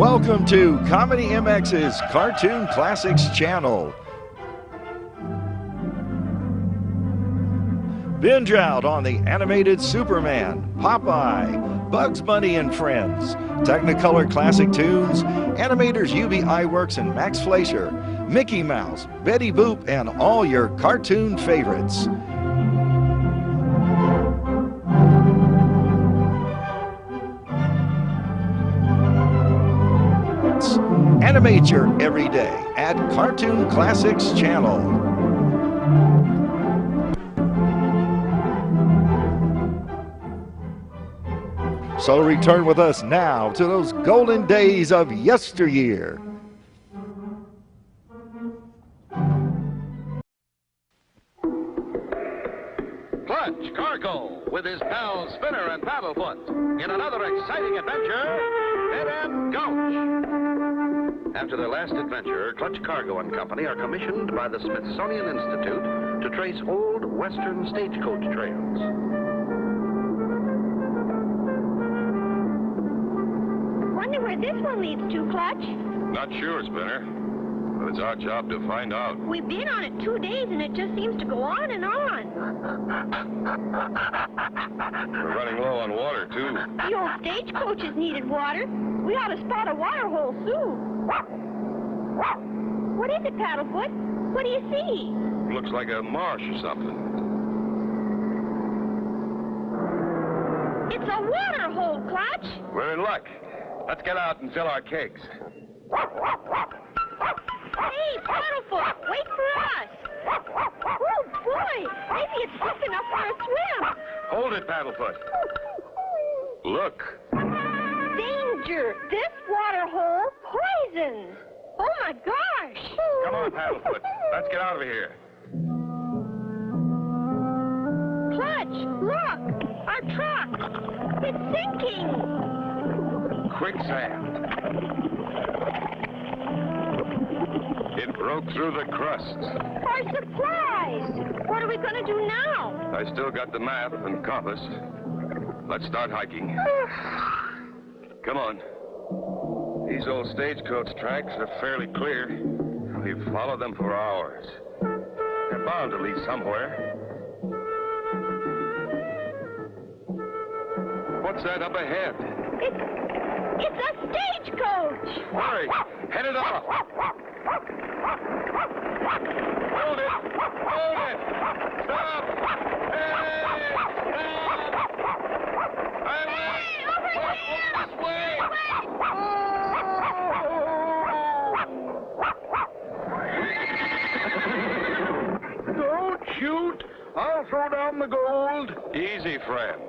Welcome to Comedy MX's Cartoon Classics channel. Binge out on the animated Superman, Popeye, Bugs Bunny and Friends, Technicolor classic tunes, animators UB Iwerks and Max Fleischer, Mickey Mouse, Betty Boop, and all your cartoon favorites. Animate your everyday at Cartoon Classics channel. So return with us now to those golden days of yesteryear. Clutch Cargo with his pals Spinner and Paddlefoot in another exciting adventure, Dead End Gulch. After their last adventure, Clutch Cargo and Company are commissioned by the Smithsonian Institute to trace old Western stagecoach trails. Wonder where this one leads to, Clutch? Not sure, Spinner. But it's our job to find out. We've been on it 2 days, and it just seems to go on and on. We're running low on water, too. The old stagecoaches needed water. We ought to spot a water hole soon. What is it, Paddlefoot? What do you see? Looks like a marsh or something. It's a water hole, Clutch. We're in luck. Let's get out and fill our kegs. Hey, Paddlefoot, wait for us. Oh, boy, maybe it's deep enough for a swim. Hold it, Paddlefoot. Look. Danger! This water hole poisons. Oh, my gosh. Come on, Paddlefoot. Let's get out of here. Clutch, look! Our truck! It's sinking! Quicksand. It broke through the crust. Our supplies! What are we going to do now? I still got the map and compass. Let's start hiking. Come on. These old stagecoach tracks are fairly clear. We've followed them for hours. They're bound to lead somewhere. What's that up ahead? It's a stagecoach! Hurry! Head it off! Hold it! Hold it! Stop! Hey! Stop! This way! Don't shoot! I'll throw down the gold. Easy, friend.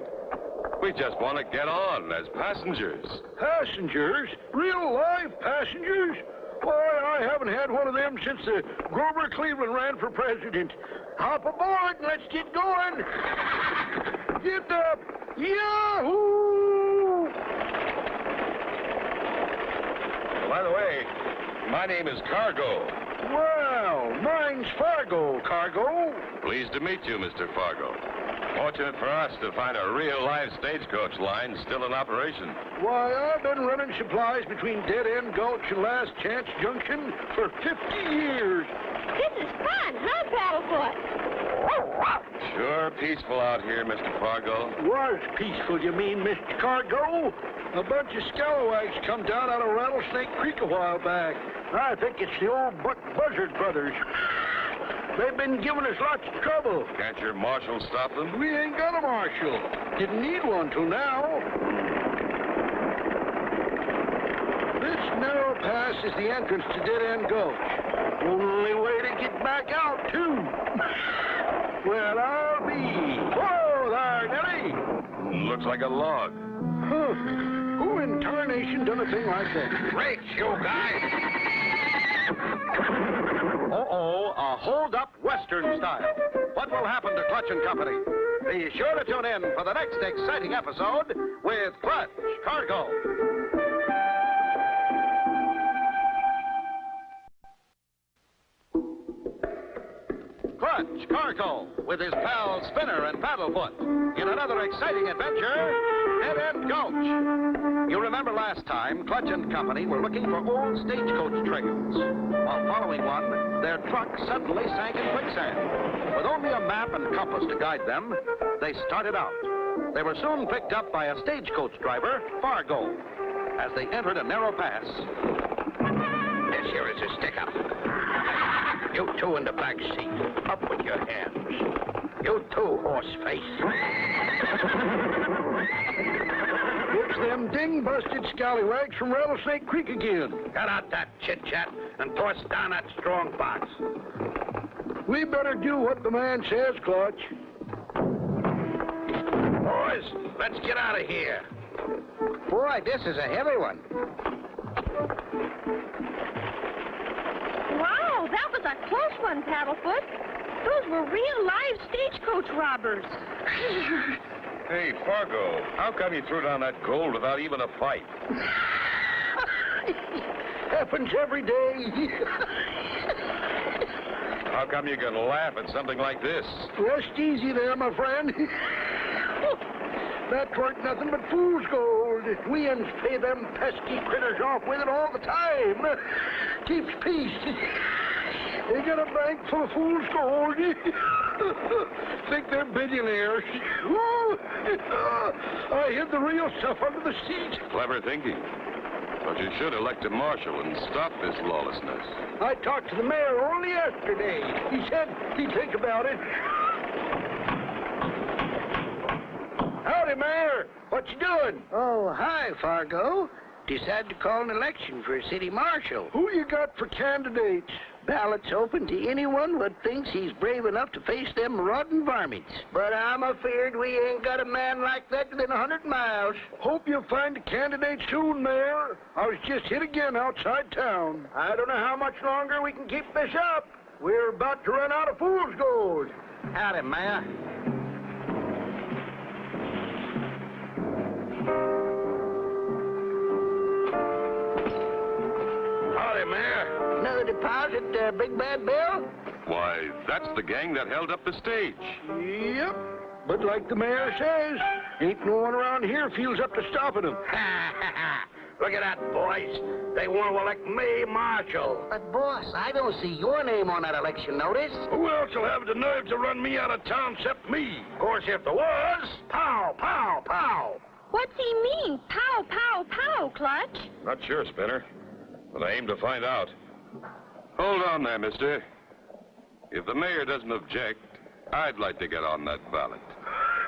We just want to get on as passengers. Passengers? Real live passengers? Why, I haven't had one of them since Grover Cleveland ran for president. Hop aboard and let's get going. Get up. Yahoo! By the way, my name is Cargo. Well, mine's Fargo, Cargo. Pleased to meet you, Mr. Fargo. Fortunate for us to find a real live stagecoach line still in operation. Why, I've been running supplies between Dead End Gulch and Last Chance Junction for 50 years. This is fun, huh, Paddlefoot? Sure peaceful out here, Mr. Fargo. Was peaceful, you mean, Mr. Cargo? A bunch of scalawags come down out of Rattlesnake Creek a while back. I think it's the old Buck Buzzard brothers. They've been giving us lots of trouble. Can't your marshal stop them? We ain't got a marshal. Didn't need one till now. This narrow pass is the entrance to Dead End Gulch. Only way to get back out, too. Well, I'll be. Whoa there, Nellie. Looks like a log. Huh. Who in tarnation done a thing like that? Brakes, you guys! Uh-oh, a hold-up Western style. What will happen to Clutch and Company? Be sure to tune in for the next exciting episode with Clutch Cargo. Clutch Cargo with his pals Spinner and Paddlefoot in another exciting adventure, Dead End Gulch. You remember last time, Clutch and Company were looking for old stagecoach trails. While following one, their truck suddenly sank in quicksand. With only a map and compass to guide them, they started out. They were soon picked up by a stagecoach driver, Fargo. As they entered a narrow pass, This here is a stick-up. You two in the back seat. Up with your hands. You too, horse-face. It's them ding-busted scallywags from Rattlesnake Creek again. Cut out that chit-chat and toss down that strong box. We better do what the man says, Clutch. Boys, let's get out of here. Boy, this is a heavy one. Wow, that was a close one, Paddlefoot. Those were real live stagecoach robbers. Hey, Fargo, how come you threw down that gold without even a fight? Happens every day. How come you can laugh at something like this? Rest easy there, my friend. That weren't nothing but fool's gold. We uns pay them pesky critters off with it all the time. Keeps peace. They got a bank full of fool's gold. Think they're billionaires. I hid the real stuff under the seat. Clever thinking. But you should elect a marshal and stop this lawlessness. I talked to the mayor only yesterday. He said he'd think about it. Howdy, Mayor. What you doing? Oh, hi, Fargo. Decided to call an election for a city marshal. Who you got for candidates? Ballots open to anyone what thinks he's brave enough to face them rotten varmints. But I'm afeard we ain't got a man like that within 100 miles. Hope you'll find a candidate soon, Mayor. I was just hit again outside town. I don't know how much longer we can keep this up. We're about to run out of fool's gold. Howdy, Mayor. Howdy, Mayor. No deposit, Big Bad Bill? Why, that's the gang that held up the stage. Yep. But like the mayor says, ain't no one around here feels up to stopping them. Look at that, boys. They want to elect me marshal. But, boss, I don't see your name on that election notice. Who else will have the nerve to run me out of town except me? Of course, if there was, pow, pow, pow. What's he mean? Pow, pow, pow, Clutch. Not sure, Spinner, but I aim to find out. Hold on there, mister. If the mayor doesn't object, I'd like to get on that ballot.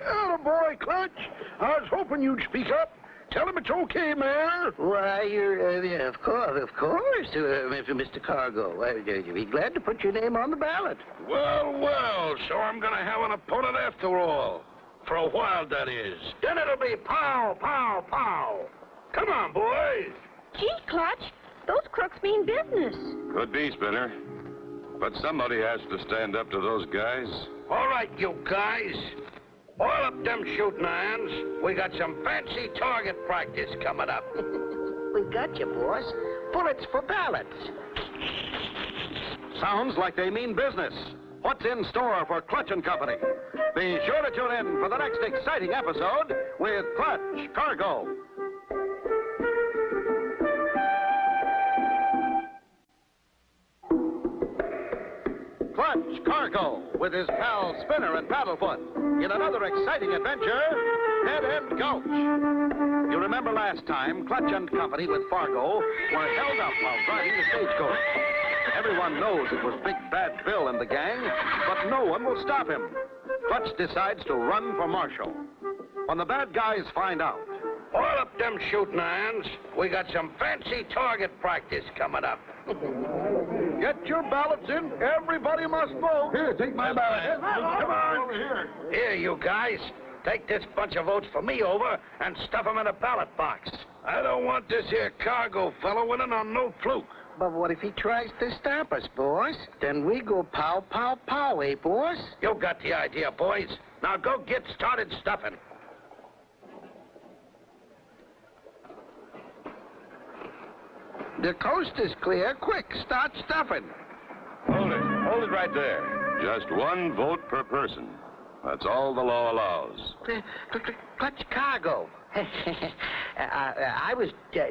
Attaboy, Clutch. I was hoping you'd speak up. Tell him it's okay, Mayor. Why, you're, of course, Mr. Cargo. You'd be glad to put your name on the ballot. Well, so I'm going to have an opponent after all. For a while, that is. Then it'll be pow, pow, pow. Come on, boys. Gee, Clutch, those crooks mean business. Could be, Spinner. But somebody has to stand up to those guys. All right, you guys. Oil up them shooting irons. We got some fancy target practice coming up. We got you, boss. Bullets for ballots. Sounds like they mean business. What's in store for Clutch and Company? Be sure to tune in for the next exciting episode with Clutch Cargo. Clutch Cargo with his pals Spinner and Paddlefoot in another exciting adventure, Dead End Gulch. You remember last time, Clutch and Company with Fargo were held up while driving the stagecoach. Everyone knows it was Big Bad Bill and the gang, but no one will stop him. Clutch decides to run for marshal. When the bad guys find out, Oil up them shooting irons. We got some fancy target practice coming up. Get your ballots in. Everybody must vote. Here, take my ballot. Come on. Over here. Here, you guys. Take this bunch of votes for me over and stuff them in a ballot box. I don't want this here cargo fellow winning on no fluke. But what if he tries to stop us, boss? Then we go pow, pow, pow, eh, boss? You got the idea, boys. Now go get started stuffing. The coast is clear. Quick, start stuffing. Hold it right there. Just one vote per person. That's all the law allows. Clutch Cargo. I was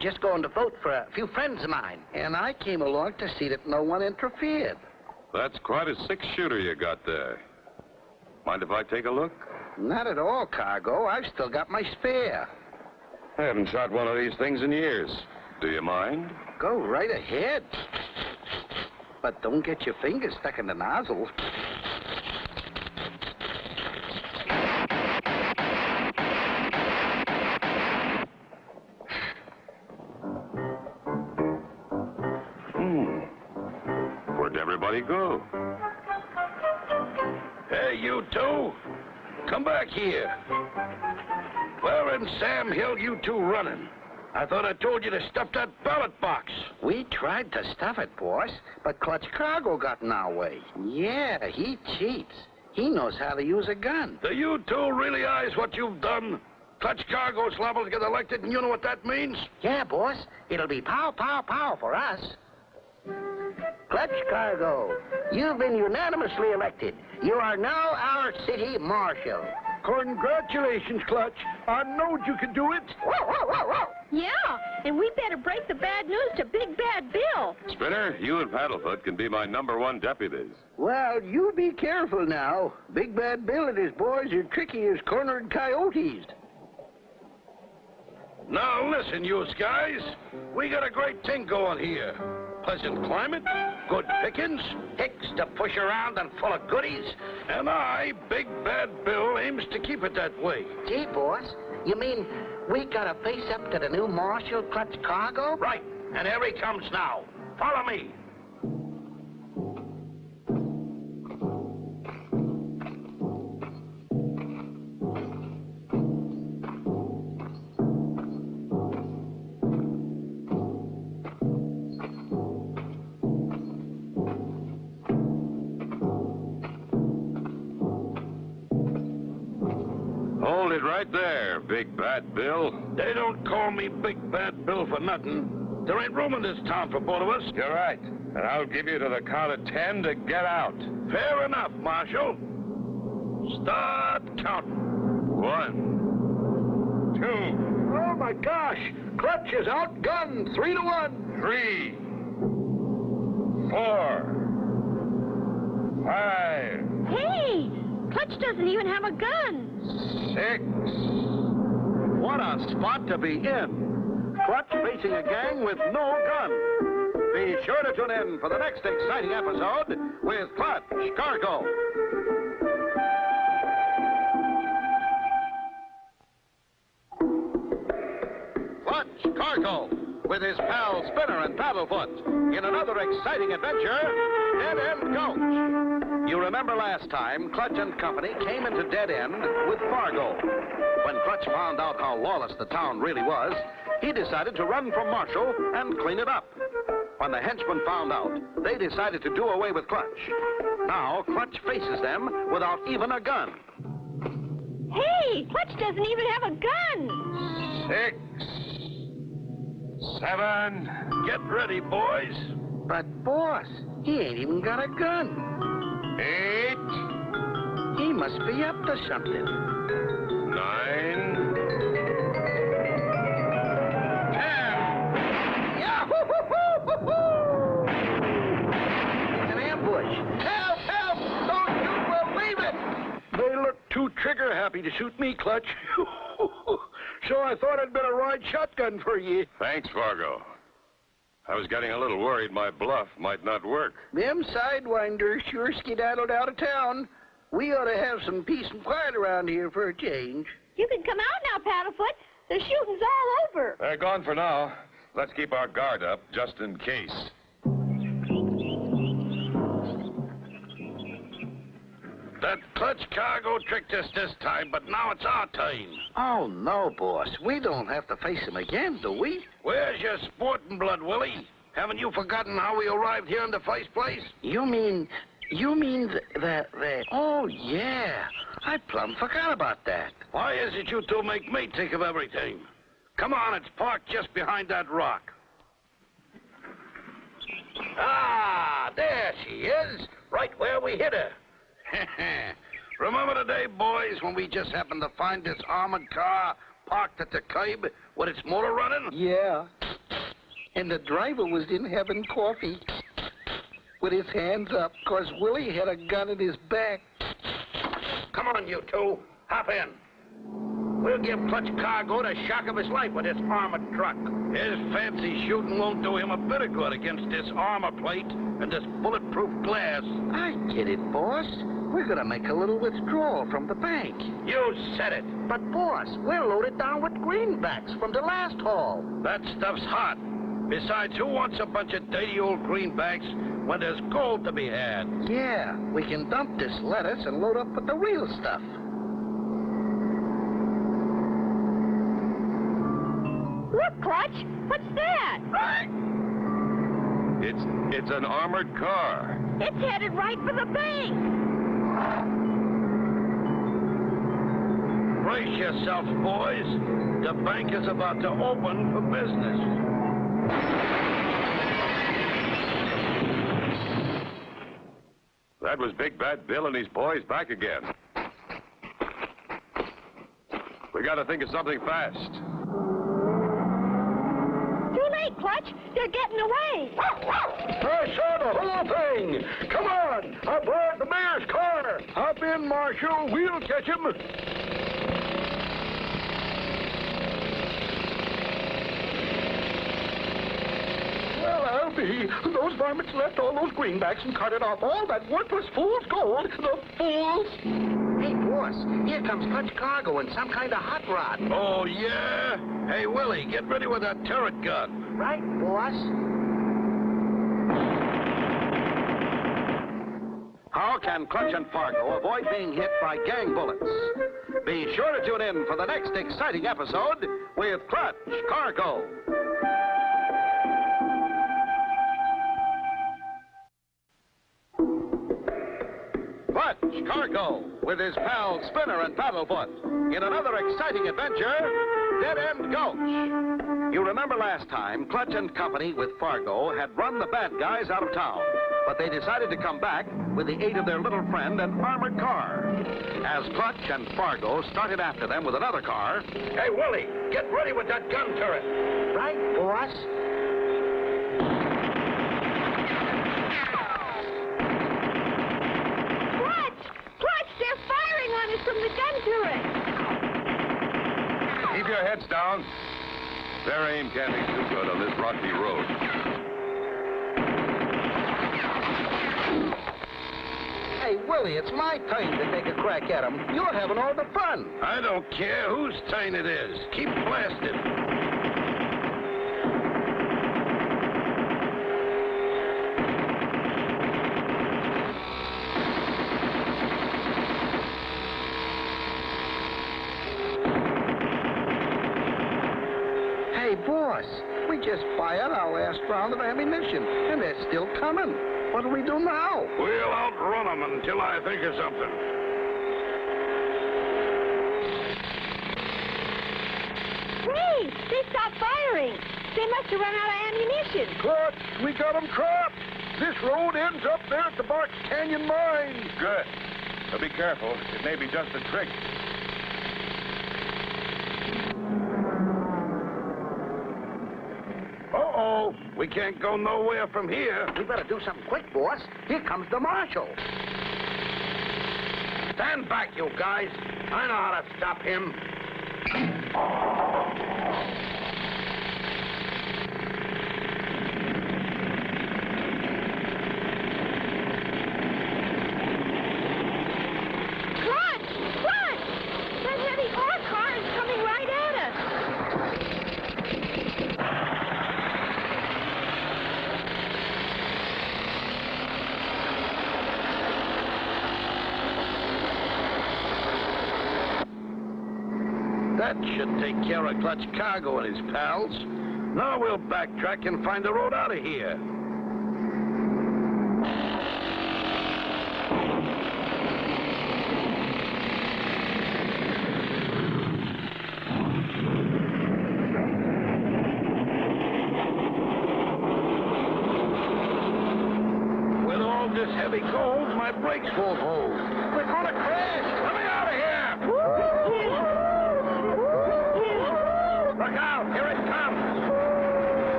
just going to vote for a few friends of mine, and I came along to see that no one interfered. That's quite a six-shooter you got there. Mind if I take a look? Not at all, Cargo. I've still got my spare. I haven't shot one of these things in years. Do you mind? Go right ahead. But don't get your fingers stuck in the nozzle. Where'd everybody go? Hey, you two. Come back here. Where in Sam Hill you two running? I thought I told you to stuff that ballot box. We tried to stuff it, boss, but Clutch Cargo got in our way. Yeah, he cheats. He knows how to use a gun. Do you two realize what you've done? Clutch Cargo's liable to get elected, and you know what that means? Yeah, boss. It'll be pow, pow, pow for us. Clutch Cargo, you've been unanimously elected. You are now our city marshal. Congratulations, Clutch. I knowed you could do it. Whoa, whoa, whoa, whoa. Yeah, and we better break the bad news to Big Bad Bill. Spinner, you and Paddlefoot can be my #1 deputies. Well, you be careful now. Big Bad Bill and his boys are tricky as cornered coyotes. Now listen, you guys. We got a great thing going here. Pleasant climate, good pickings, hicks to push around and full of goodies. And I, Big Bad Bill, aims to keep it that way. Gee, boss, you mean we gotta face up to the new marshal, Clutch Cargo? Right, and here he comes now. Follow me. Hold it right there, Big Bad Bill. They don't call me Big Bad Bill for nothing. There ain't room in this town for both of us. You're right. And I'll give you to the count of 10 to get out. Fair enough, Marshal. Start counting. 1, 2, Oh, my gosh. Clutch is outgunned 3-1. 3, 4, 5, Hey, Clutch doesn't even have a gun. 6. What a spot to be in. Clutch facing a gang with no gun. Be sure to tune in for the next exciting episode with Clutch Cargo. Clutch Cargo with his pals Spinner and Paddlefoot in another exciting adventure, Dead End Gulch. You remember last time, Clutch and Company came into Dead End with Fargo. When Clutch found out how lawless the town really was, he decided to run from Marshal and clean it up. When the henchmen found out, they decided to do away with Clutch. Now, Clutch faces them without even a gun. Hey, Clutch doesn't even have a gun. 6, 7. Get ready, boys. But, boss, he ain't even got a gun. 8, He must be up to something. 9, 10. Yeah, hoo-hoo-hoo-hoo-hoo! It's an ambush. Help, help! Don't you believe it! They look too trigger-happy to shoot me, Clutch. So I thought I'd better ride shotgun for you. Thanks, Fargo. I was getting a little worried my bluff might not work. Them sidewinders sure skedaddled out of town. We ought to have some peace and quiet around here for a change. You can come out now, Paddlefoot. The shooting's all over. They're gone for now. Let's keep our guard up, just in case. That Clutch Cargo tricked us this time, but now it's our time. Oh, no, boss. We don't have to face him again, do we? Where's your sporting blood, Willie? Haven't you forgotten how we arrived here in the first place? You mean the... Oh, yeah. I plumb forgot about that. Why is it you two make me think of everything? Come on, it's parked just behind that rock. Ah, there she is, right where we hit her. Remember the day, boys, when we just happened to find this armored car parked at the curb with its motor running? Yeah. And the driver was in having coffee with his hands up because Willie had a gun in his back. Come on, you two. Hop in. We'll give Clutch Cargo the shock of his life with this armored truck. His fancy shooting won't do him a bit of good against this armor plate and this bulletproof glass. I get it, boss. We're gonna make a little withdrawal from the bank. You said it. But, boss, we're loaded down with greenbacks from the last haul. That stuff's hot. Besides, who wants a bunch of dirty old greenbacks when there's gold to be had? Yeah, we can dump this lettuce and load up with the real stuff. Look, Clutch. What's that? It's an armored car. It's headed right for the bank. Brace yourselves, boys. The bank is about to open for business. That was Big Bad Bill and his boys back again. We gotta think of something fast. Too late, Clutch. They're getting away. I saw the whole thing. Come on, aboard the mayor's car. Hop in, Marshal. We'll catch him. Well, I'll be. Those varmints left all those greenbacks and carted off all that worthless fool's gold. The fools. Hey, boss, here comes Clutch Cargo and some kind of hot rod. Oh, yeah? Hey, Willie, get ready with that turret gun. Right, boss. How can Clutch and Fargo avoid being hit by gang bullets? Be sure to tune in for the next exciting episode with Clutch Cargo. Clutch Cargo with his pals Spinner and Paddlefoot in another exciting adventure, Dead End Gulch. You remember last time, Clutch and company with Fargo had run the bad guys out of town, but they decided to come back with the aid of their little friend, an armored car. As Clutch and Fargo started after them with another car... Hey, Willie, get ready with that gun turret. Right, boss. Clutch, they're firing on us from the gun turret. Keep your heads down. Their aim can't be too good on this rocky road. Hey, Willie, it's my turn to take a crack at him. You're having all the fun. I don't care whose turn it is. Keep blasting. Hey, boss, we just fired our last round of ammunition, and they're still coming. What do we do now? We'll outrun them until I think of something. Hey, they stopped firing. They must have run out of ammunition. Clutch, we got them trapped. This road ends up there at the Box Canyon mine. Good. But be careful. It may be just a trick. Uh-oh. We can't go nowhere from here. We better do something quick, boss. Here comes the marshal. Stand back, you guys. I know how to stop him. Clutch! That heavy ore car is coming right at us. That should take care of Clutch Cargo and his pals. Now we'll backtrack and find the road out of here. With all this heavy gold, my brakes won't hold. gonna crash! Let me out of here! Look out! Here it comes!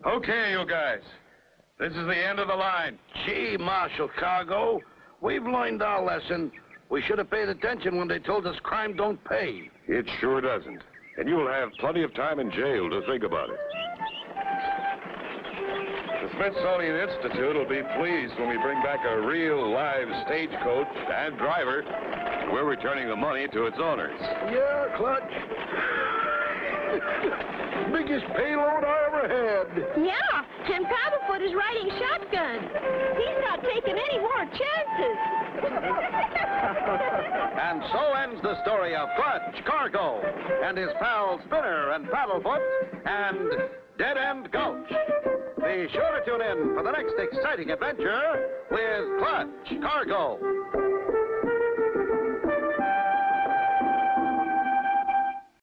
Okay, you guys. This is the end of the line. Gee, Marshal Cargo, we've learned our lesson. We should have paid attention when they told us crime don't pay. It sure doesn't. And you'll have plenty of time in jail to think about it. The Smithsonian Institute will be pleased when we bring back a real live stagecoach and driver. We're returning the money to its owners. Yeah, Clutch. Biggest payload I ever had. Yeah, and Paddlefoot is riding shotgun. He's not taking any more chances. And so ends the story of Clutch Cargo and his pals Spinner and Paddlefoot and Dead End Gulch. Be sure to tune in for the next exciting adventure with Clutch Cargo.